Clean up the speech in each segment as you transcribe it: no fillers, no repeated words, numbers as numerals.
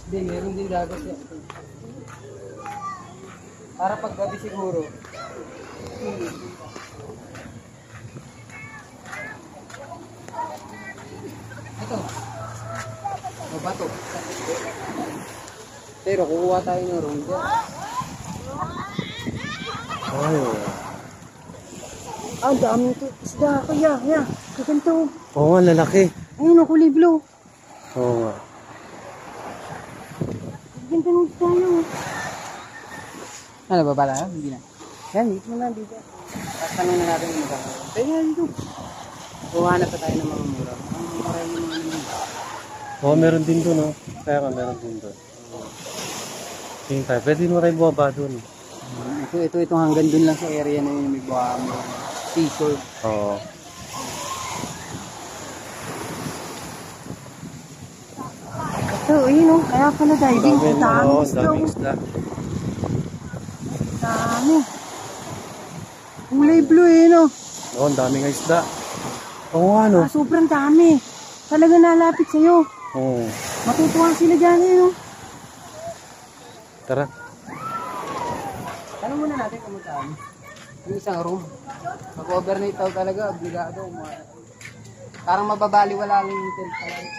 Hindi, meron din dagat yan. Para paggabi siguro. Ito. O, bato. Pero kukuha tayo ng room dyan. Ay, Ang dami ito. Isda, kaya. Kaganto. oo nga, lalaki. Ayun, ang kulay blue. Oo nga. Ganda ng isda yun. Ano ba pala? Hindi na. Yan, dito na dito. Tanong na natin yung magkakaroon. Kaya dito. Kuhanap pa tayo ng mga mura. Ang mura yung mga mura. Oo, meron din doon, no? Kaya ka, meron din doon. Tingin tayo. Pwede mo rin bumaba doon. Ito hanggang dun lang sa area na yun. May buha mo. Seashore. Oo. Ito, yun o. Kaya pala diving. Ang dami Oo, isda. daming isda. Dami. Kulay blue eh, no? Oo, ang daming isda. Oo nga, no? Sobrang dami. Talaga nalapit sa'yo. Oo. Matutuwa sila dyan eh, no? Tara. Tanong muna natin kung magkano. Yung isang room. Mag-overnight daw talaga, obligado. Parang mababaliwala lang yung tent talaga.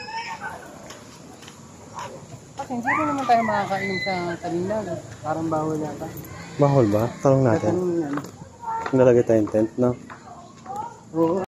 Kasi hindi rin naman tayo makakainom sa talindag. Parang bawal yata. Mahal ba? Tanong natin. Tanong yan. Nalagay tayong tent, no? Oo.